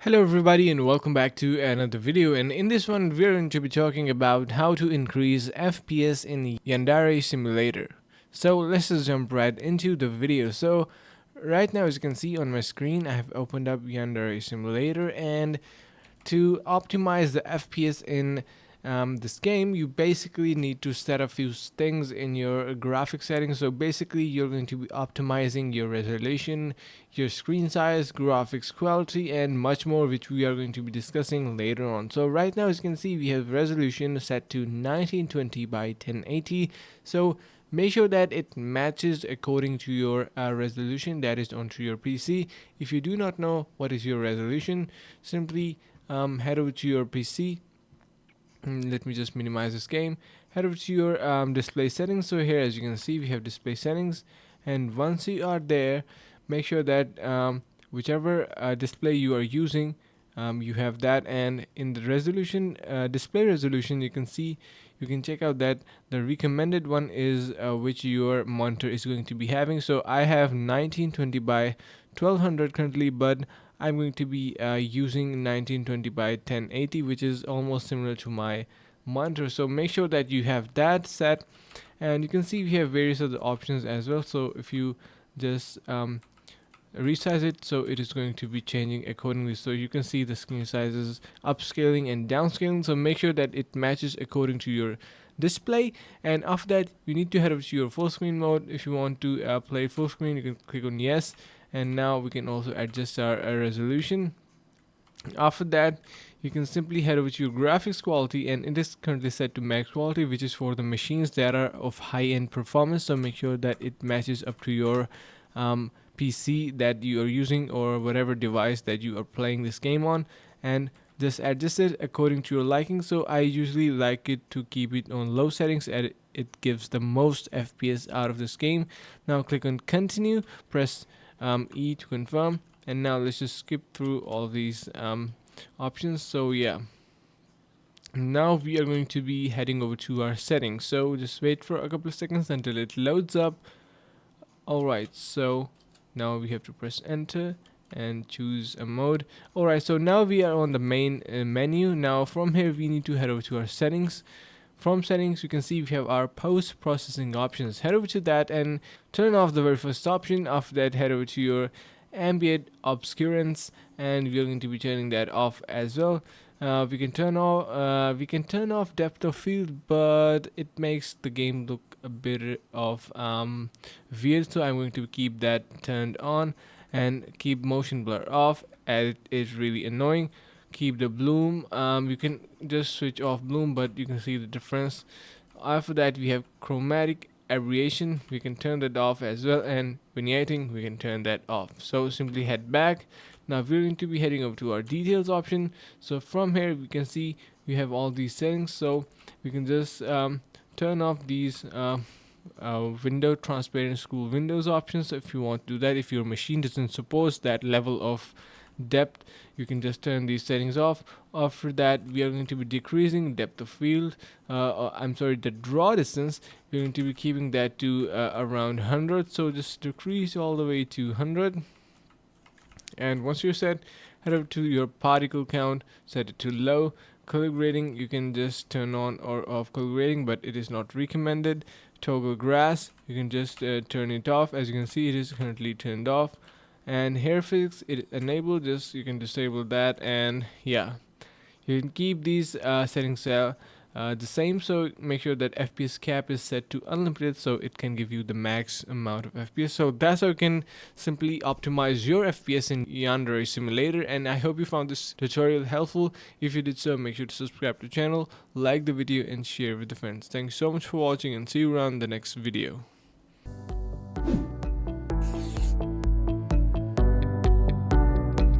Hello everybody and welcome back to another video, and in this one we're going to be talking about how to increase FPS in Yandere Simulator. So let's just jump right into the video. So right now, as you can see on my screen, I have opened up Yandere Simulator, and to optimize the FPS in this game, you basically need to set a few things in your graphic settings. So basically, you're going to be optimizing your resolution, your screen size, graphics quality, and much more, which we are going to be discussing later on. So right now, as you can see, we have resolution set to 1920 by 1080. So make sure that it matches according to your resolution that is onto your PC. If you do not know what is your resolution, simply head over to your PC. Let me just minimize this game. Head over to your display settings. So here, as you can see, we have display settings, and once you are there, make sure that whichever display you are using, you have that. And in the resolution, display resolution, you can check out that the recommended one is which your monitor is going to be having. So I have 1920 by 1200 currently, but I'm going to be using 1920 by 1080, which is almost similar to my monitor. So make sure that you have that set, and you can see we have various other options as well. So if you just resize it, so it is going to be changing accordingly. So you can see the screen sizes upscaling and downscaling, so make sure that it matches according to your display. And after that, you need to head over to your full screen mode. If you want to play full screen, you can click on yes, and now we can also adjust our resolution. After that, you can simply head over to your graphics quality, and it is currently set to max quality, which is for the machines that are of high-end performance. So make sure that it matches up to your PC that you are using, or whatever device that you are playing this game on, and just adjust it according to your liking. So I usually like it to keep it on low settings, and it gives the most FPS out of this game. Now click on continue, press E to confirm, and now let's just skip through all these options. So yeah, now we are going to be heading over to our settings, so just wait for a couple of seconds until it loads up. Alright, so now we have to press enter and choose a mode. Alright, so now we are on the main menu. Now from here, we need to head over to our settings. From settings, you can see we have our post-processing options. Head over to that and turn off the very first option. After that, head over to your ambient obscurance, and we are going to be turning that off as well. We can turn off depth of field, but it makes the game look a bit of weird, so I'm going to keep that turned on, and keep motion blur off, as it is really annoying. Keep the bloom, you can just switch off bloom, but you can see the difference. After that, we have chromatic aberration, we can turn that off as well, and vignetting, we can turn that off. So simply head back. Now we're going to be heading over to our details option. So from here, we can see we have all these settings, so we can just turn off these window transparent scroll windows options. So if you want to do that, if your machine doesn't support that level of depth, you can just turn these settings off. After that, we are going to be decreasing depth of field, the draw distance. We're going to be keeping that to around 100, so just decrease all the way to 100. And once you're set, head over to your particle count, set it to low. Color grading, you can just turn on or off color grading, but it is not recommended. Toggle grass, you can just turn it off. As you can see, it is currently turned off. And hair fix, it enabled, just you can disable that. And yeah, you can keep these settings the same. So make sure that FPS cap is set to unlimited, so it can give you the max amount of FPS. So that's how you can simply optimize your FPS in Yandere Simulator. And I hope you found this tutorial helpful. If you did so, make sure to subscribe to the channel, like the video, and share with the friends. Thanks so much for watching, and see you around the next video.